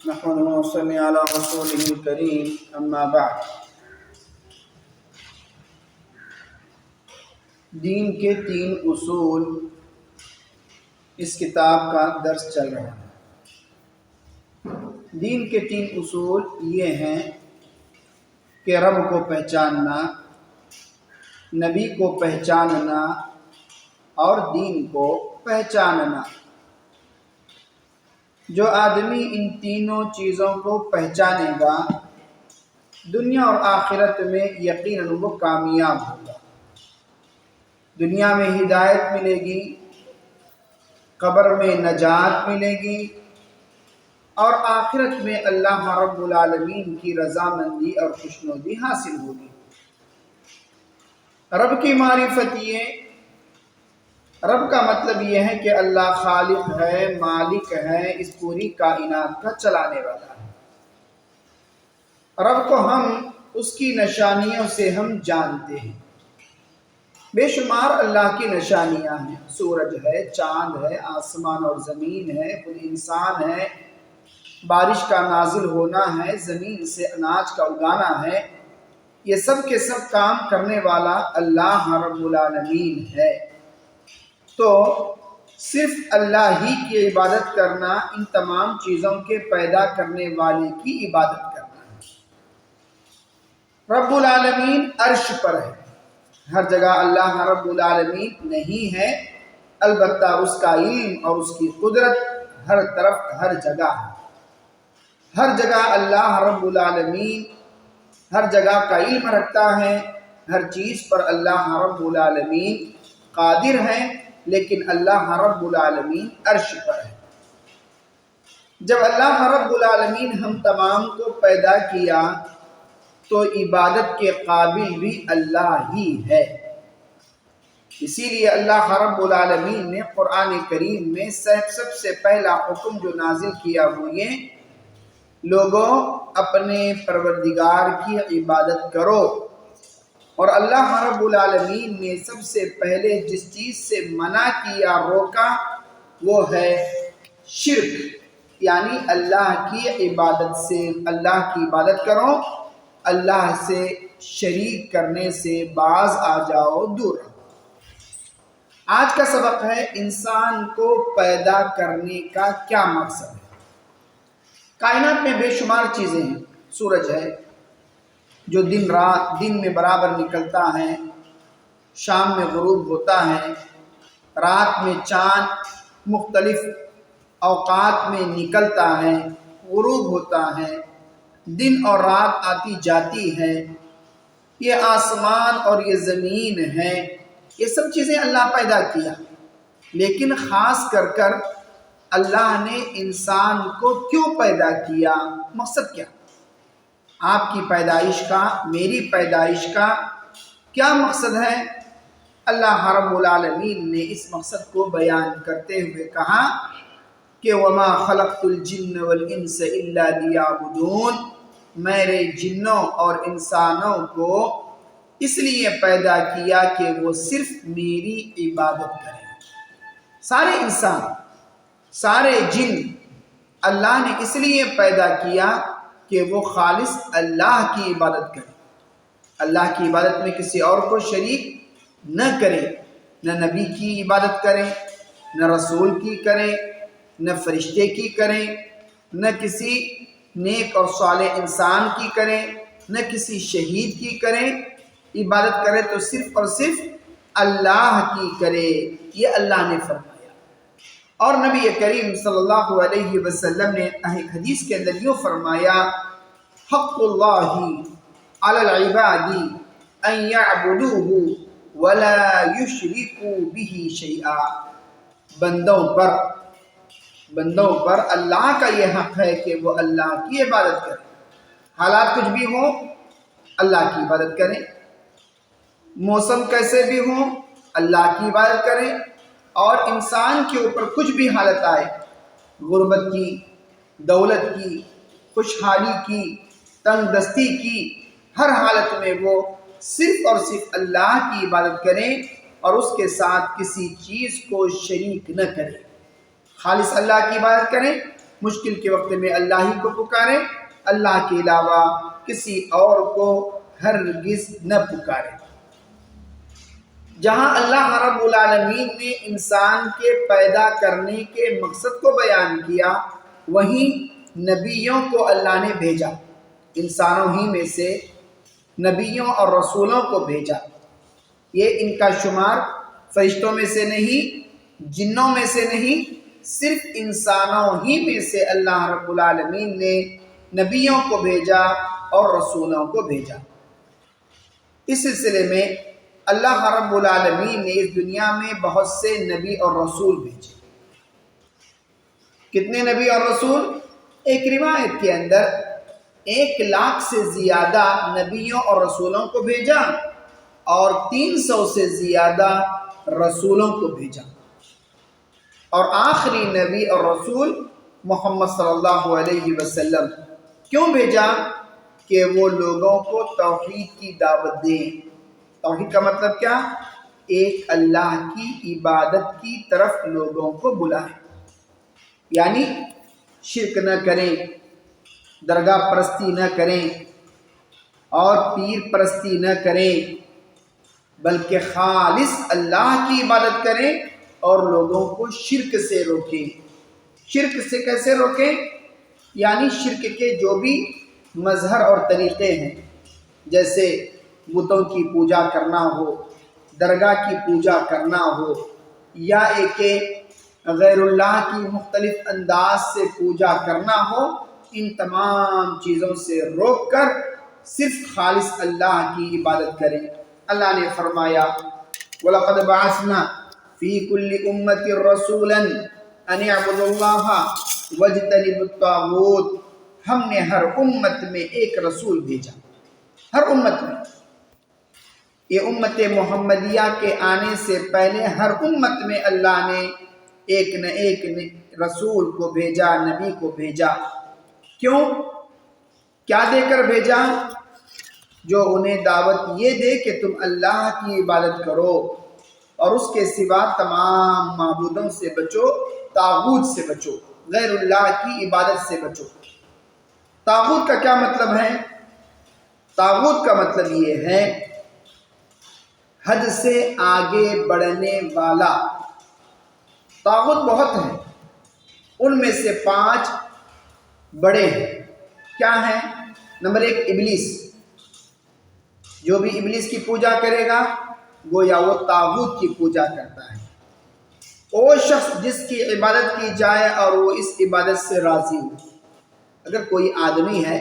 نحمده ونصلي على رسوله الكريم اما بعد۔ دین کے 3 اصول اس کتاب کا درس چل رہا ہے۔ دین کے 3 اصول یہ ہیں کہ رب کو پہچاننا، نبی کو پہچاننا اور دین کو پہچاننا۔ جو آدمی ان تینوں چیزوں کو پہچانے گا دنیا اور آخرت میں یقیناً وہ کامیاب ہوگا۔ دنیا میں ہدایت ملے گی، قبر میں نجات ملے گی اور آخرت میں اللہ رب العالمین کی رضامندی اور خوشنودی حاصل ہوگی۔ رب کی معرفت رب کا مطلب یہ ہے کہ اللہ خالق ہے، مالک ہے، اس پوری کائنات کا چلانے والا ہے۔ رب کو ہم اس کی نشانیوں سے ہم جانتے ہیں۔ بے شمار اللہ کی نشانیاں ہیں، سورج ہے، چاند ہے، آسمان اور زمین ہے، کوئی انسان ہے، بارش کا نازل ہونا ہے، زمین سے اناج کا اگانا ہے۔ یہ سب کے سب کام کرنے والا اللہ رب العالمین ہے۔ تو صرف اللہ ہی کی عبادت کرنا ان تمام چیزوں کے پیدا کرنے والے کی عبادت کرنا ہے۔ رب العالمین عرش پر ہے، ہر جگہ اللہ رب العالمین نہیں ہے، البتہ اس کا علم اور اس کی قدرت ہر طرف ہر جگہ ہے۔ ہر جگہ اللہ رب العالمین ہر جگہ کا علم رکھتا ہے، ہر چیز پر اللہ رب العالمین قادر ہے، لیکن اللہ رب العالمین عرش پر ہے۔ جب اللہ رب العالمین ہم تمام کو پیدا کیا تو عبادت کے قابل بھی اللہ ہی ہے۔ اسی لیے اللہ رب العالمین نے قرآن کریم میں سب سے پہلا حکم جو نازل کیا وہ یہ: لوگوں اپنے پروردگار کی عبادت کرو۔ اور اللہ رب العالمین نے سب سے پہلے جس چیز سے منع کیا، روکا، وہ ہے شرک، یعنی اللہ کی عبادت سے۔ اللہ کی عبادت کرو، اللہ سے شریک کرنے سے باز آ جاؤ، دور رہو۔ آج کا سبق ہے انسان کو پیدا کرنے کا کیا مقصد ہے۔ کائنات میں بے شمار چیزیں ہیں۔ سورج ہے جو دن میں برابر نکلتا ہے، شام میں غروب ہوتا ہے، رات میں چاند مختلف اوقات میں نکلتا ہے، غروب ہوتا ہے، دن اور رات آتی جاتی ہے۔ یہ آسمان اور یہ زمین ہے، یہ سب چیزیں اللہ پیدا کیا، لیکن خاص کر اللہ نے انسان کو کیوں پیدا کیا؟ مقصد کیا؟ آپ کی پیدائش کا، میری پیدائش کا کیا مقصد ہے؟ اللہ رب العالمین نے اس مقصد کو بیان کرتے ہوئے کہا کہ وَمَا خَلَقْتُ الْجِنَّ وَالْإِنسَ إِلَّا لِيَعْبُدُونَ، میرے جنوں اور انسانوں کو اس لیے پیدا کیا کہ وہ صرف میری عبادت کریں۔ سارے انسان، سارے جن اللہ نے اس لیے پیدا کیا کہ وہ خالص اللہ کی عبادت کریں، اللہ کی عبادت میں کسی اور کو شریک نہ کریں، نہ نبی کی عبادت کریں، نہ رسول کی کریں، نہ فرشتے کی کریں، نہ کسی نیک اور صالح انسان کی کریں، نہ کسی شہید کی کریں۔ عبادت کرے تو صرف اور صرف اللہ کی کرے، یہ اللہ نے فرمایا۔ اور نبی کریم صلی اللہ علیہ وسلم نے ایک حدیث کے اندر یوں فرمایا: حق اللہ علی العباد ان یعبدوہ ولا یشرکوا بہ شیئا، بندوں پر اللہ کا یہ حق ہے کہ وہ اللہ کی عبادت کریں، حالات کچھ بھی ہوں اللہ کی عبادت کریں، موسم کیسے بھی ہوں اللہ کی عبادت کریں، اور انسان کے اوپر کچھ بھی حالت آئے، غربت کی، دولت کی، خوشحالی کی، تنگ دستی کی، ہر حالت میں وہ صرف اور صرف اللہ کی عبادت کریں اور اس کے ساتھ کسی چیز کو شریک نہ کریں۔ خالص اللہ کی عبادت کریں، مشکل کے وقت میں اللہ ہی کو پکاریں، اللہ کے علاوہ کسی اور کو ہرگز نہ پکاریں۔ جہاں اللہ رب العالمین نے انسان کے پیدا کرنے کے مقصد کو بیان کیا، وہیں نبیوں کو اللہ نے بھیجا، انسانوں ہی میں سے نبیوں اور رسولوں کو بھیجا۔ یہ ان کا شمار فرشتوں میں سے نہیں، جنوں میں سے نہیں، صرف انسانوں ہی میں سے اللہ رب العالمین نے نبیوں کو بھیجا اور رسولوں کو بھیجا۔ اس سلسلے میں اللہ رب العالمین نے اس دنیا میں بہت سے نبی اور رسول بھیجے۔ کتنے نبی اور رسول؟ ایک روایت کے اندر 1,00,000 سے زیادہ نبیوں اور رسولوں کو بھیجا اور 300 سے زیادہ رسولوں کو بھیجا، اور آخری نبی اور رسول محمد صلی اللہ علیہ وسلم کیوں بھیجا؟ کہ وہ لوگوں کو توحید کی دعوت دیں۔ توحید کا مطلب کیا؟ ایک اللہ کی عبادت کی طرف لوگوں کو بلائیں، یعنی شرک نہ کریں، درگاہ پرستی نہ کریں اور پیر پرستی نہ کریں، بلکہ خالص اللہ کی عبادت کریں اور لوگوں کو شرک سے روکیں۔ شرک سے کیسے روکیں؟ یعنی شرک کے جو بھی مظہر اور طریقے ہیں، جیسے بتوں کی پوجا کرنا ہو، درگاہ کی پوجا کرنا ہو، یا ایک غیر اللہ کی مختلف انداز سے پوجا کرنا ہو، ان تمام چیزوں سے روک کر صرف خالص اللہ کی عبادت کریں۔ اللہ نے فرمایا وَلَقَدْ بَعَثْنَا فِي كُلِّ أُمَّةٍ رَسُولًا أَنِ اعْبُدُوا اللَّهَ وَاجْتَنِبُوا الطَّاغُوتَ۔ ہم نے ہر امت میں ایک رسول بھیجا، ہر امت میں۔ یہ امت محمدیہ کے آنے سے پہلے ہر امت میں اللہ نے ایک نہ ایک رسول کو بھیجا، نبی کو بھیجا۔ کیوں؟ کیا دے کر بھیجا؟ جو انہیں دعوت یہ دے کہ تم اللہ کی عبادت کرو اور اس کے سوا تمام معبودوں سے بچو، طاغوت سے بچو، غیر اللہ کی عبادت سے بچو۔ طاغوت کا کیا مطلب ہے؟ طاغوت کا مطلب یہ ہے حد سے آگے بڑھنے والا۔ طاغوت بہت ہیں، ان میں سے 5 بڑے ہیں۔ کیا ہیں؟ نمبر 1 ابلیس۔ جو بھی ابلیس کی پوجا کرے گا گویا وہ طاغوت کی پوجا کرتا ہے۔ وہ شخص جس کی عبادت کی جائے اور وہ اس عبادت سے راضی ہو۔ اگر کوئی آدمی ہے،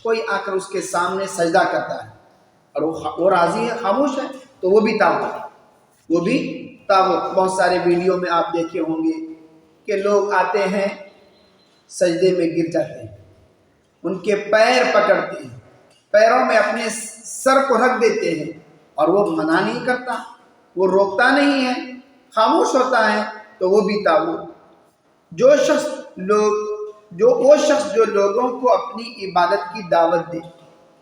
کوئی آ کر اس کے سامنے سجدہ کرتا ہے اور وہ راضی ہے، خاموش ہے، تو وہ بھی طاغوت ہے، وہ بھی طاغوت۔ بہت سارے ویڈیو میں آپ دیکھے ہوں گے کہ لوگ آتے ہیں، سجدے میں گر جاتے ہیں، ان کے پیر پکڑتے ہیں، پیروں میں اپنے سر کو رکھ دیتے ہیں، اور وہ منع نہیں کرتا، وہ روکتا نہیں ہے، خاموش ہوتا ہے، تو وہ بھی طاغوت۔ وہ شخص جو لوگوں کو اپنی عبادت کی دعوت دے۔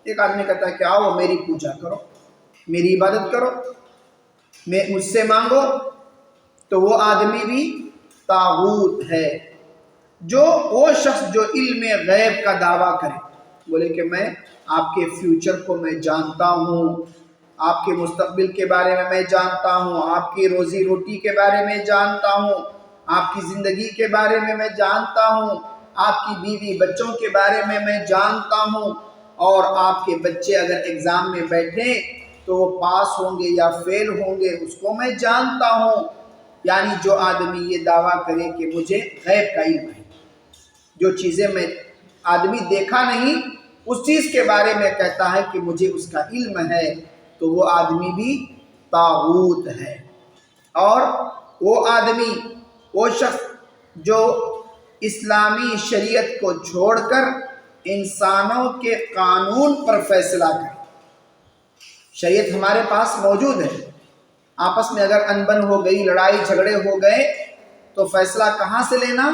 ایک آدمی کہتا ہے کہ آؤ میری پوجا کرو، میری عبادت کرو، مجھ سے مانگو، تو وہ آدمی بھی طاغوت ہے۔ وہ شخص جو علم غیب کا دعویٰ کرے، بولے کہ میں آپ کے فیوچر کو میں جانتا ہوں، آپ کے مستقبل کے بارے میں جانتا ہوں، آپ کی روزی روٹی کے بارے میں جانتا ہوں، آپ کی زندگی کے بارے میں جانتا ہوں، آپ کی بیوی بچوں کے بارے میں جانتا ہوں، اور آپ کے بچے اگر ایگزام میں بیٹھیں تو وہ پاس ہوں گے یا فیل ہوں گے، اس کو میں جانتا ہوں۔ یعنی جو آدمی یہ دعویٰ کرے کہ مجھے غیب کا علم ہے، جو چیزیں میں آدمی دیکھا نہیں اس چیز کے بارے میں کہتا ہے کہ مجھے اس کا علم ہے، تو وہ آدمی بھی طاغوت ہے۔ اور وہ شخص جو اسلامی شریعت کو چھوڑ کر انسانوں کے قانون پر فیصلہ کرے۔ شریعت ہمارے پاس موجود ہے، آپس میں اگر انبن ہو گئی، لڑائی جھگڑے ہو گئے، تو فیصلہ کہاں سے لینا؟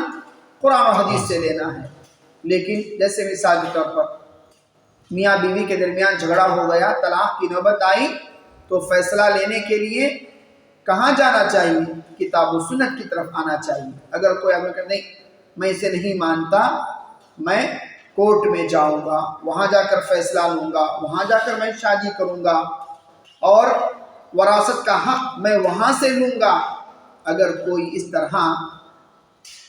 قرآن و حدیث سے لینا ہے۔ لیکن جیسے مثال کے طور پر میاں بیوی کے درمیان جھگڑا ہو گیا، طلاق کی نوبت آئی، تو فیصلہ لینے کے لیے کہاں جانا چاہیے؟ کتاب و سنت کی طرف آنا چاہیے۔ اگر کوئی آدمی کہ نہیں میں اسے نہیں مانتا، میں کورٹ میں جاؤں گا، وہاں جا کر فیصلہ لوں گا، وہاں جا کر میں شادی کروں گا، اور وراثت کا حق میں وہاں سے لوں گا۔ اگر کوئی اس طرح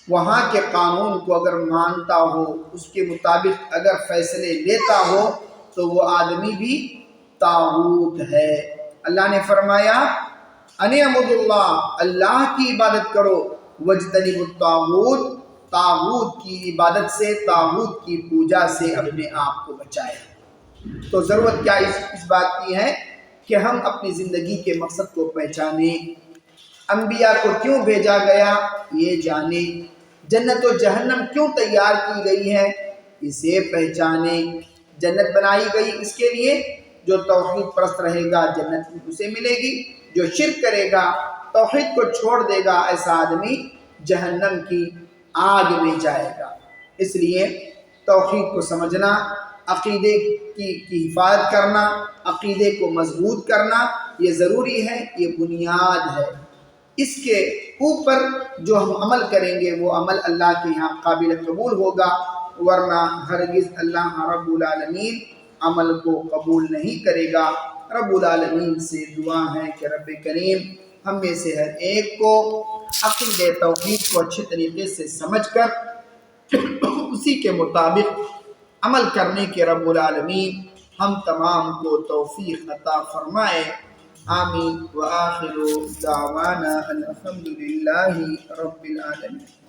وہاں کے قانون کو اگر مانتا ہو، اس کے مطابق اگر فیصلے لیتا ہو، تو وہ آدمی بھی طاغوت ہے۔ اللہ نے فرمایا ان اعبدوا اللہ، اللہ کی عبادت کرو، واجتنبوا الطاغوت، طاغوت کی عبادت سے، طاغوت کی پوجا سے اپنے آپ کو بچائے۔ تو ضرورت کیا اس بات کی ہے کہ ہم اپنی زندگی کے مقصد کو پہچانیں، انبیاء کو کیوں بھیجا گیا یہ جانیں، جنت و جہنم کیوں تیار کی گئی ہے اسے پہچانیں۔ جنت بنائی گئی اس کے لیے جو توحید پرست رہے گا جنت اسے ملے گی، جو شرک کرے گا، توحید کو چھوڑ دے گا، ایسا آدمی جہنم کی آگ میں جائے گا۔ اس لیے توحید کو سمجھنا، عقیدے کی حفاظت کرنا، عقیدے کو مضبوط کرنا یہ ضروری ہے، یہ بنیاد ہے۔ اس کے اوپر جو ہم عمل کریں گے وہ عمل اللہ کے یہاں قابل قبول ہوگا، ورنہ ہرگز اللہ رب العالمین عمل کو قبول نہیں کرے گا۔ رب العالمین سے دعا ہے کہ رب کریم ہم میں سے ہر ایک کو عقیدہ توحید کو اچھے طریقے سے سمجھ کر اسی کے مطابق عمل کرنے کے رب العالمین ہم تمام کو توفیق عطا فرمائے۔ آمین۔ وآخر دعوانا الحمدللہ رب العالمین۔